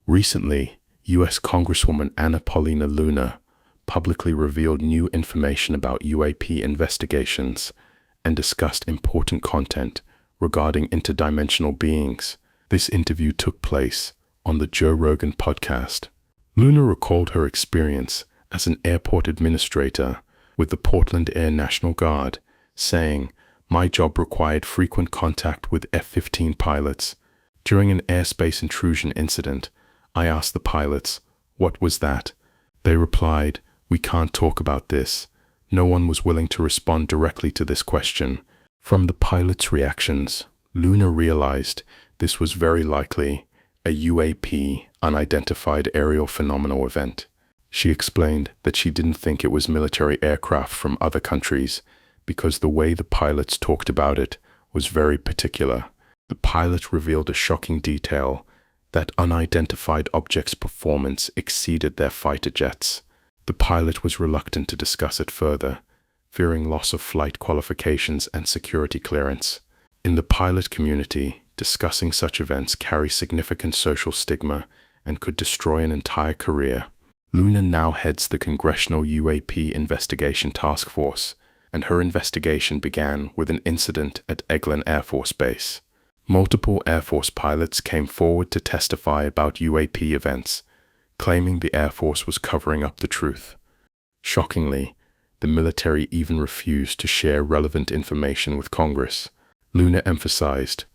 Recently, U.S. Congresswoman Anna Paulina Luna publicly revealed new information about UAP investigations and discussed important content regarding interdimensional beings. This interview took place on the Joe Rogan podcast. Luna recalled her experience as an airport administrator with the Portland Air National Guard, saying, "My job required frequent contact with F-15 pilots. During an airspace intrusion incident, I asked the pilots, 'What was that?' They replied, 'We can't talk about this.' No one was willing to respond directly to this question." From the pilots' reactions, Luna realized this was very likely a UAP, unidentified aerial phenomenal event. She explained that she didn't think it was military aircraft from other countries because the way the pilots talked about it was very particular. The pilot revealed a shocking detail that unidentified objects' performance exceeded their fighter jets. The pilot was reluctant to discuss it further, fearing loss of flight qualifications and security clearance. In the pilot community, discussing such events carries significant social stigma and could destroy an entire career. Luna now heads the Congressional UAP Investigation Task Force, and her investigation began with an incident at Eglin Air Force Base. Multiple Air Force pilots came forward to testify about UAP events, claiming the Air Force was covering up the truth. Shockingly, the military even refused to share relevant information with Congress. Luna emphasized,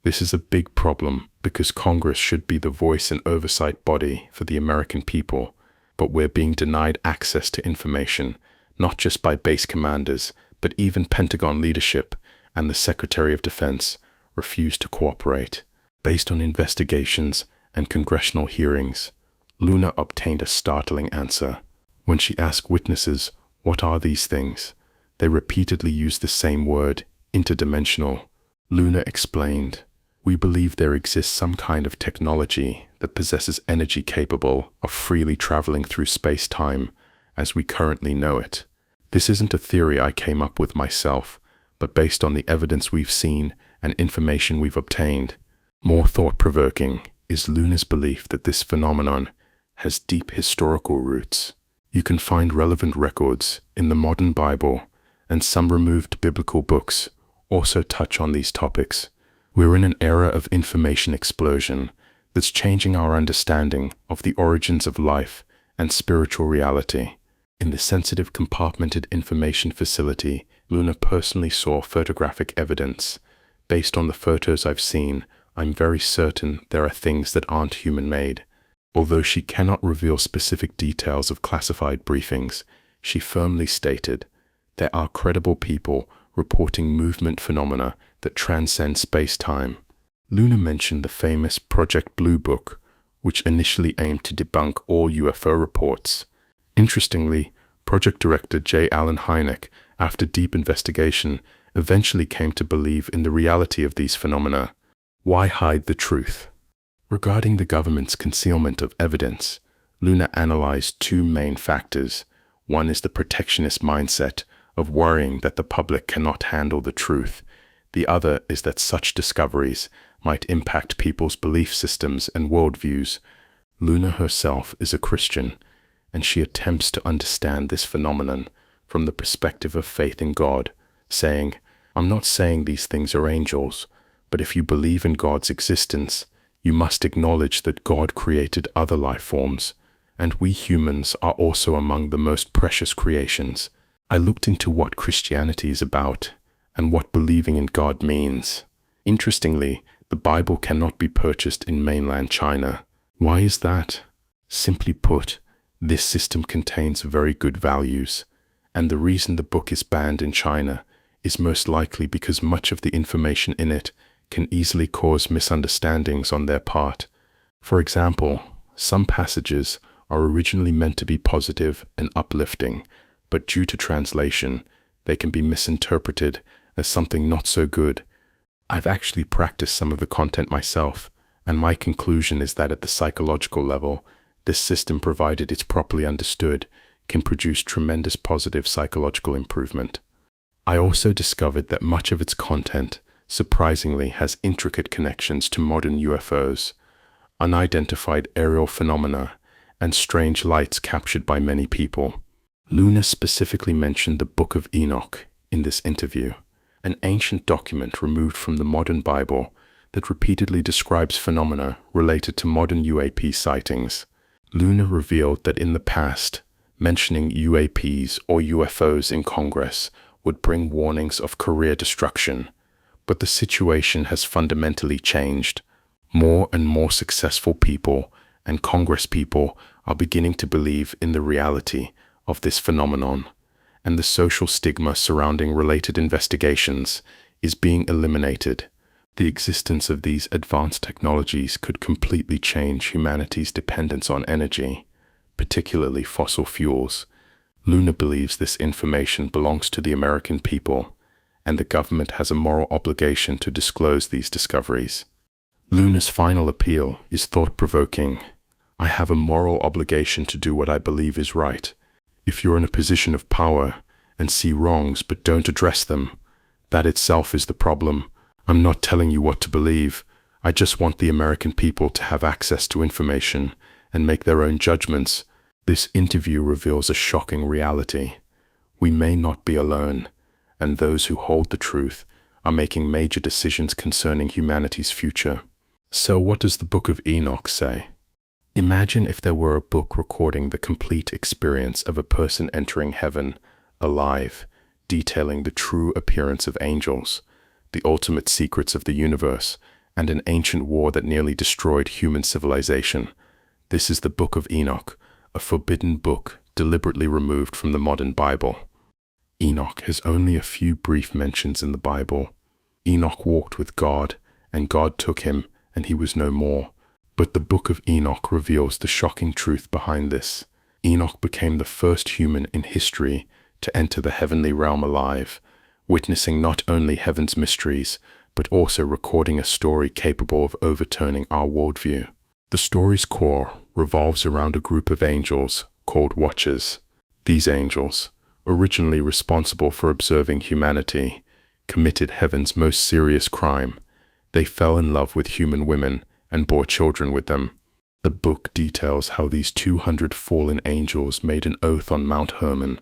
"This is a big problem because Congress should be the voice and oversight body for the American people, but we're being denied access to information, not just by base commanders, but even Pentagon leadership and the Secretary of Defense refused to cooperate." Based on investigations and congressional hearings, Luna obtained a startling answer. When she asked witnesses, "What are these things?" they repeatedly used the same word, interdimensional. Luna explained, "We believe there exists some kind of technology that possesses energy capable of freely traveling through space-time as we currently know it. This isn't a theory I came up with myself, but based on the evidence we've seen and information we've obtained." More thought-provoking is Luna's belief that this phenomenon has deep historical roots. You can find relevant records in the modern Bible, and some removed biblical books also touch on these topics. We're in an era of information explosion that's changing our understanding of the origins of life and spiritual reality. In the sensitive compartmented information facility, Luna personally saw photographic evidence. Based on the photos I've seen, I'm very certain there are things that aren't human-made. Although she cannot reveal specific details of classified briefings, she firmly stated, "There are credible people reporting movement phenomena that transcend space-time." Luna mentioned the famous Project Blue Book, which initially aimed to debunk all UFO reports. Interestingly, Project Director J. Allen Hynek, after deep investigation, eventually came to believe in the reality of these phenomena. Why hide the truth? Regarding the government's concealment of evidence, Luna analyzed two main factors. One is the protectionist mindset of worrying that the public cannot handle the truth. The other is that such discoveries might impact people's belief systems and worldviews. Luna herself is a Christian, and she attempts to understand this phenomenon from the perspective of faith in God, saying, "I'm not saying these things are angels, but if you believe in God's existence, you must acknowledge that God created other life forms, and we humans are also among the most precious creations." I looked into what Christianity is about and what believing in God means. Interestingly, the Bible cannot be purchased in mainland China. Why is that? Simply put, this system contains very good values, and the reason the book is banned in China is most likely because much of the information in it can easily cause misunderstandings on their part. For example, some passages are originally meant to be positive and uplifting, but due to translation, they can be misinterpreted as something not so good. I've actually practiced some of the content myself, and my conclusion is that at the psychological level, this system, provided it's properly understood, can produce tremendous positive psychological improvement. I also discovered that much of its content, surprisingly, has intricate connections to modern UFOs. unidentified aerial phenomena, and strange lights captured by many people. Luna specifically mentioned the Book of Enoch in this interview, an ancient document removed from the modern Bible that repeatedly describes phenomena related to modern UAP sightings. Luna revealed that in the past, mentioning UAPs or UFOs in Congress would bring warnings of career destruction, but the situation has fundamentally changed. More and more successful people and Congress people are beginning to believe in the reality of this phenomenon, and the social stigma surrounding related investigations is being eliminated. The existence of these advanced technologies could completely change humanity's dependence on energy, particularly fossil fuels. Luna believes this information belongs to the American people, and the government has a moral obligation to disclose these discoveries. Luna's final appeal is thought-provoking. I have a moral obligation to do what I believe is right. If you're in a position of power and see wrongs but don't address them, that itself is the problem. I'm not telling you what to believe. I just want the American people to have access to information and make their own judgments. This interview reveals a shocking reality. We may not be alone, and those who hold the truth are making major decisions concerning humanity's future. So what does the Book of Enoch say? Imagine if there were a book recording the complete experience of a person entering heaven alive, detailing the true appearance of angels, the ultimate secrets of the universe, and an ancient war that nearly destroyed human civilization. This is the Book of Enoch, a forbidden book deliberately removed from the modern Bible. Enoch has only a few brief mentions in the Bible. Enoch walked with God, and God took him, and he was no more. But the Book of Enoch reveals the shocking truth behind this. Enoch became the first human in history to enter the heavenly realm alive, witnessing not only heaven's mysteries, but also recording a story capable of overturning our worldview. The story's core revolves around a group of angels called Watchers. These angels, originally responsible for observing humanity, committed heaven's most serious crime. They fell in love with human women and bore children with them. The book details how these 200 fallen angels made an oath on Mount Hermon,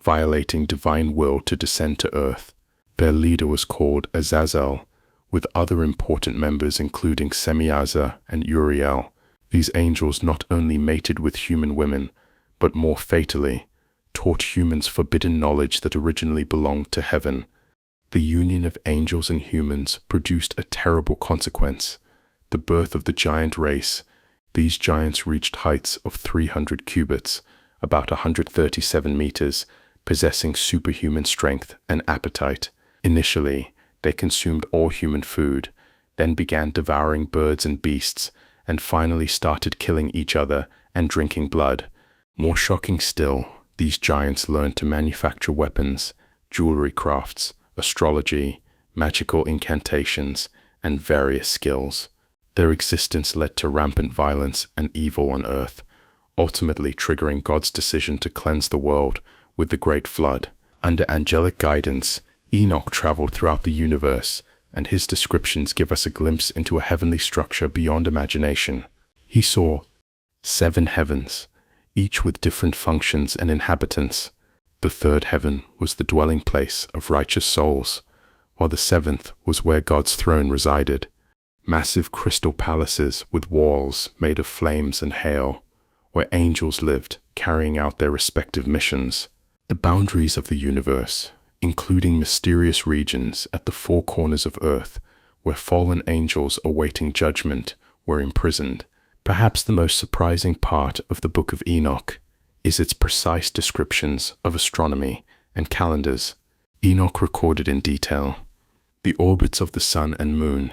violating divine will to descend to earth. Their leader was called Azazel, with other important members including Semyaza and Uriel. These angels not only mated with human women, but more fatally, taught humans forbidden knowledge that originally belonged to heaven. The union of angels and humans produced a terrible consequence: the birth of the giant race. These giants reached heights of 300 cubits, about 137 meters, possessing superhuman strength and appetite. Initially, they consumed all human food, then began devouring birds and beasts, and finally started killing each other and drinking blood. More shocking still, these giants learned to manufacture weapons, jewelry crafts, astrology, magical incantations, and various skills. Their existence led to rampant violence and evil on earth, ultimately triggering God's decision to cleanse the world with the Great Flood. Under angelic guidance, Enoch traveled throughout the universe, and his descriptions give us a glimpse into a heavenly structure beyond imagination. He saw 7 heavens, each with different functions and inhabitants. The 3rd heaven was the dwelling place of righteous souls, while the 7th was where God's throne resided. Massive crystal palaces with walls made of flames and hail, where angels lived, carrying out their respective missions. The boundaries of the universe, including mysterious regions at the 4 corners of earth, where fallen angels awaiting judgment were imprisoned. Perhaps the most surprising part of the Book of Enoch is its precise descriptions of astronomy and calendars. Enoch recorded in detail the orbits of the sun and moon,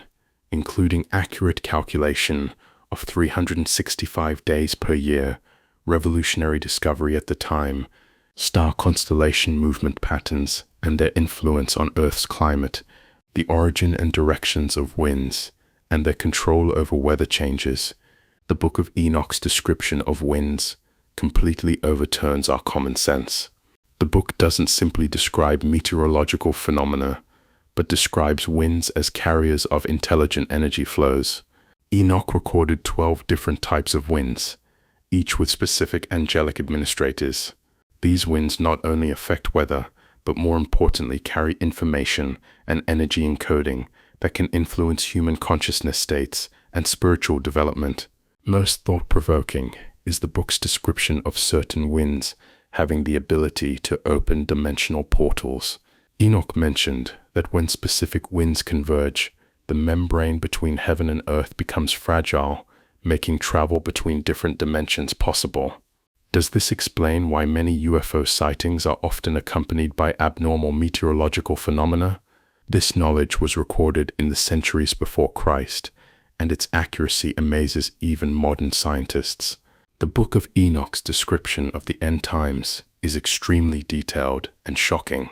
including accurate calculation of 365 days per year, revolutionary discovery at the time, star constellation movement patterns and their influence on Earth's climate, the origin and directions of winds, and their control over weather changes. The Book of Enoch's description of winds completely overturns our common sense. The book doesn't simply describe meteorological phenomena, but describes winds as carriers of intelligent energy flows. Enoch recorded 12 different types of winds, each with specific angelic administrators. These winds not only affect weather, but more importantly carry information and energy encoding that can influence human consciousness states and spiritual development. Most thought-provoking is the book's description of certain winds having the ability to open dimensional portals. Enoch mentioned that when specific winds converge, the membrane between heaven and earth becomes fragile, making travel between different dimensions possible. Does this explain why many UFO sightings are often accompanied by abnormal meteorological phenomena? This knowledge was recorded in the centuries before Christ, and its accuracy amazes even modern scientists. The Book of Enoch's description of the end times is extremely detailed and shocking.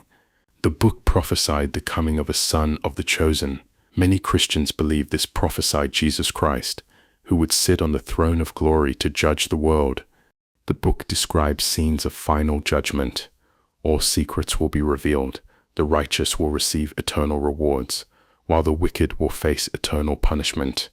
The book prophesied the coming of a son of the chosen. Many Christians believe this prophesied Jesus Christ, who would sit on the throne of glory to judge the world. The book describes scenes of final judgment. All secrets will be revealed. The righteous will receive eternal rewards, while the wicked will face eternal punishment.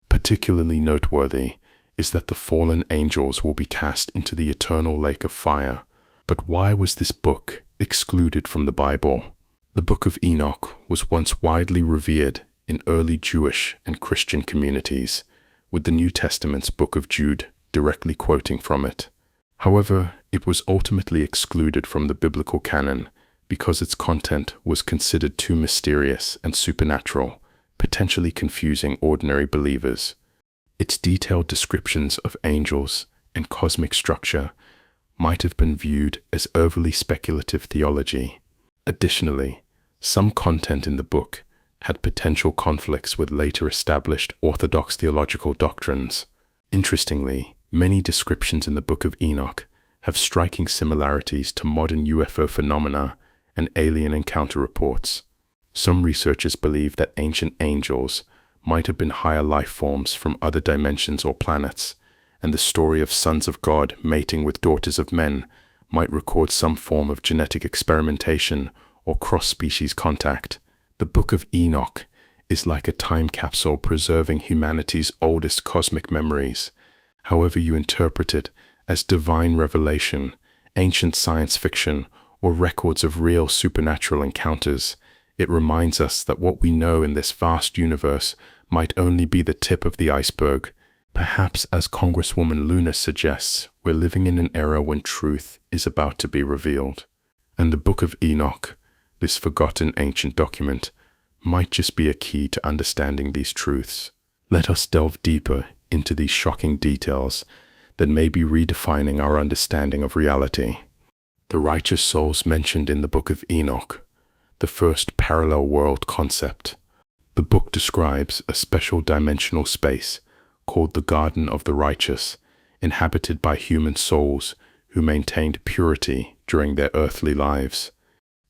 Particularly noteworthy is that the fallen angels will be cast into the eternal lake of fire. But why was this book excluded from the Bible? The Book of Enoch was once widely revered in early Jewish and Christian communities, with the New Testament's Book of Jude directly quoting from it. However, it was ultimately excluded from the biblical canon because its content was considered too mysterious and supernatural, potentially confusing ordinary believers. Its detailed descriptions of angels and cosmic structure might have been viewed as overly speculative theology. Additionally, some content in the book had potential conflicts with later established orthodox theological doctrines. Interestingly, many descriptions in the Book of Enoch have striking similarities to modern UFO phenomena and alien encounter reports. Some researchers believe that ancient angels might have been higher life forms from other dimensions or planets, and the story of sons of God mating with daughters of men might record some form of genetic experimentation or cross-species contact. The Book of Enoch is like a time capsule preserving humanity's oldest cosmic memories. However you interpret it, as divine revelation, ancient science fiction, or records of real supernatural encounters, it reminds us that what we know in this vast universe might only be the tip of the iceberg. Perhaps, as Congresswoman Luna suggests, we're living in an era when truth is about to be revealed. And the Book of Enoch, this forgotten ancient document, might just be a key to understanding these truths. Let us delve deeper into these shocking details that may be redefining our understanding of reality. The righteous souls mentioned in the Book of Enoch, the first parallel world concept. The book describes a special dimensional space called the Garden of the Righteous, inhabited by human souls who maintained purity during their earthly lives.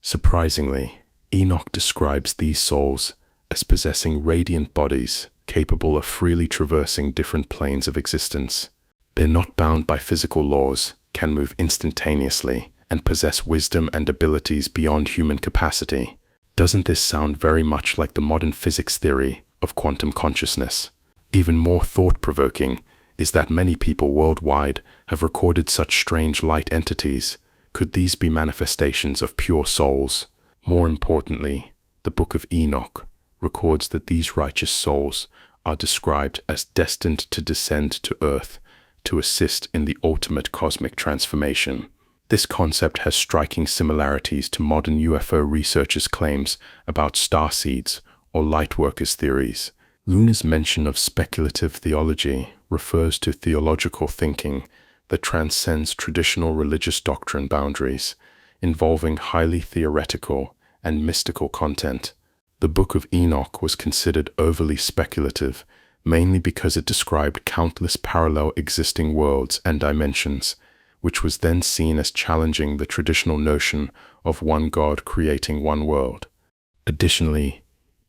Surprisingly, Enoch describes these souls as possessing radiant bodies capable of freely traversing different planes of existence. They're not bound by physical laws, can move instantaneously, and possess wisdom and abilities beyond human capacity. Doesn't this sound very much like the modern physics theory of quantum consciousness? Even more thought-provoking is that many people worldwide have recorded such strange light entities. Could these be manifestations of pure souls? More importantly, the Book of Enoch records that these righteous souls are described as destined to descend to earth to assist in the ultimate cosmic transformation. This concept has striking similarities to modern UFO researchers' claims about starseeds or lightworkers' theories. Luna's mention of speculative theology refers to theological thinking that transcends traditional religious doctrine boundaries, involving highly theoretical and mystical content. The Book of Enoch was considered overly speculative, mainly because it described countless parallel existing worlds and dimensions, which was then seen as challenging the traditional notion of one God creating one world. Additionally,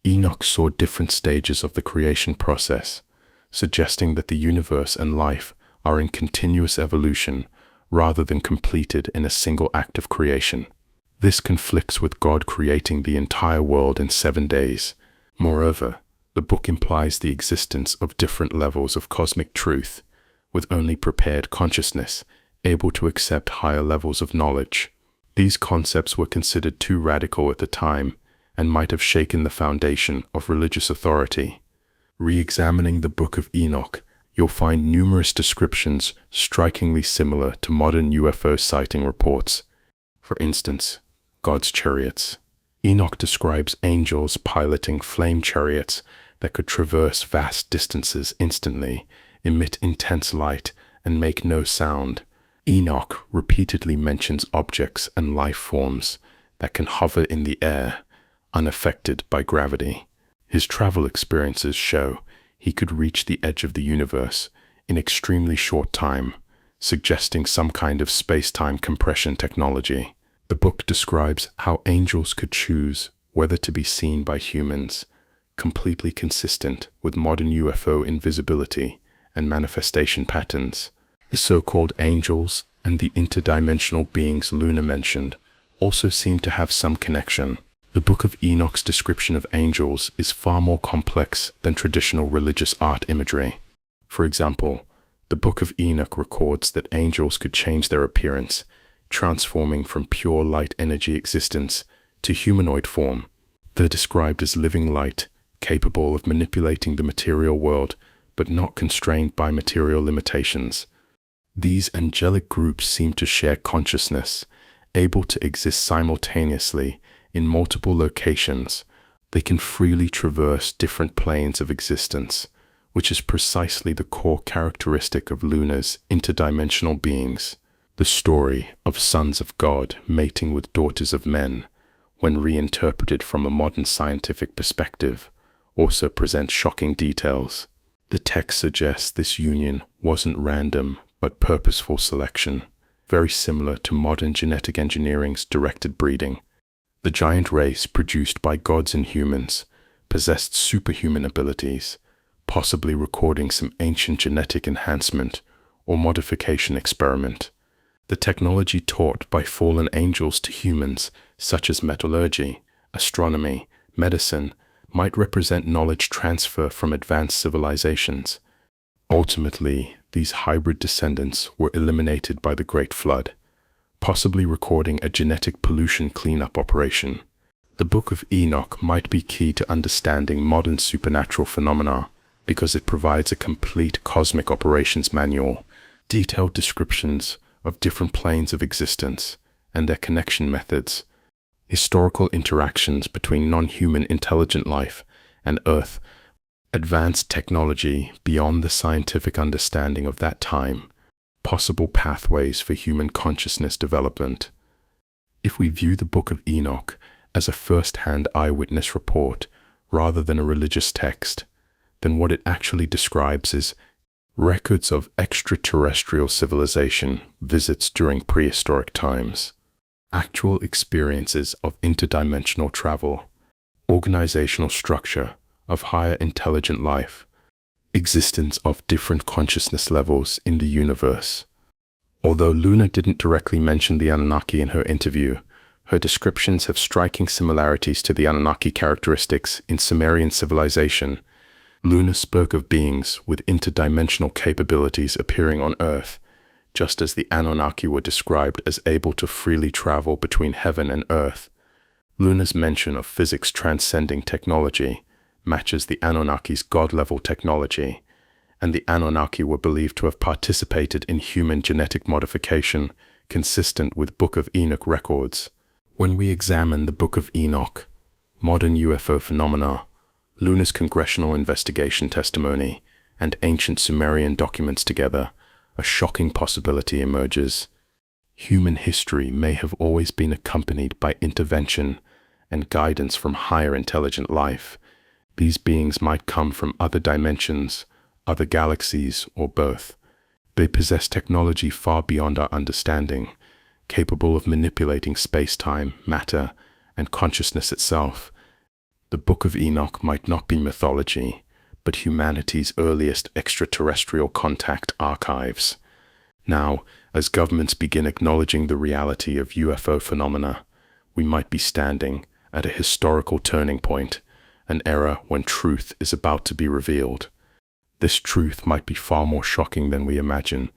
Enoch saw different stages of the creation process, suggesting that the universe and life are in continuous evolution rather than completed in a single act of creation. This conflicts with God creating the entire world in 7 days. Moreover, The book implies the existence of different levels of cosmic truth, with only prepared consciousness able to accept higher levels of knowledge. These concepts were considered too radical at the time and might have shaken the foundation of religious authority. Re-examining the Book of Enoch, you'll find numerous descriptions strikingly similar to modern UFO sighting reports. For instance, God's chariots. Enoch describes angels piloting flame chariots that could traverse vast distances instantly, emit intense light, and make no sound. Enoch repeatedly mentions objects and life forms that can hover in the air, unaffected by gravity. His travel experiences show he could reach the edge of the universe in extremely short time, suggesting some kind of space-time compression technology. The book describes how angels could choose whether to be seen by humans, completely consistent with modern UFO invisibility and manifestation patterns. The so-called angels and the interdimensional beings Luna mentioned also seem to have some connection. The Book of Enoch's description of angels is far more complex than traditional religious art imagery. For example, the Book of Enoch records that angels could change their appearance, transforming from pure light energy existence to humanoid form. They're described as living light, capable of manipulating the material world, but not constrained by material limitations. These angelic groups seem to share consciousness, able to exist simultaneously in multiple locations. They can freely traverse different planes of existence, which is precisely the core characteristic of Luna's interdimensional beings. The story of sons of God mating with daughters of men, when reinterpreted from a modern scientific perspective, also presents shocking details. The text suggests this union wasn't random, but purposeful selection, very similar to modern genetic engineering's directed breeding. The giant race produced by gods and humans possessed superhuman abilities, possibly recording some ancient genetic enhancement or modification experiment. The technology taught by fallen angels to humans, such as metallurgy, astronomy, medicine, might represent knowledge transfer from advanced civilizations. Ultimately, these hybrid descendants were eliminated by the Great Flood, possibly recording a genetic pollution cleanup operation. The Book of Enoch might be key to understanding modern supernatural phenomena because it provides a complete cosmic operations manual, detailed descriptions of different planes of existence and their connection methods, historical interactions between non-human intelligent life and Earth, advanced technology beyond the scientific understanding of that time, possible pathways for human consciousness development. If we view the Book of Enoch as a first-hand eyewitness report rather than a religious text, then what it actually describes is records of extraterrestrial civilization visits during prehistoric times, actual experiences of interdimensional travel, organizational structure of higher intelligent life, existence of different consciousness levels in the universe. Although Luna didn't directly mention the Anunnaki in her interview, her descriptions have striking similarities to the Anunnaki characteristics in Sumerian civilization. Luna spoke of beings with interdimensional capabilities appearing on Earth, just as the Anunnaki were described as able to freely travel between heaven and Earth. Luna's mention of physics transcending technology matches the Anunnaki's god-level technology, and the Anunnaki were believed to have participated in human genetic modification consistent with Book of Enoch records. When we examine the Book of Enoch, modern UFO phenomena, Luna's congressional investigation testimony, and ancient Sumerian documents together, a shocking possibility emerges. Human history may have always been accompanied by intervention and guidance from higher intelligent life. These beings might come from other dimensions, other galaxies, or both. They possess technology far beyond our understanding, capable of manipulating space-time, matter, and consciousness itself. The Book of Enoch might not be mythology, but humanity's earliest extraterrestrial contact archives. Now, as governments begin acknowledging the reality of UFO phenomena, we might be standing at a historical turning point, an era when truth is about to be revealed. This truth might be far more shocking than we imagine.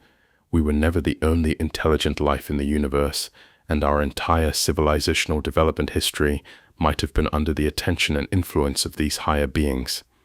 We were never the only intelligent life in the universe, and our entire civilizational development history might have been under the attention and influence of these higher beings.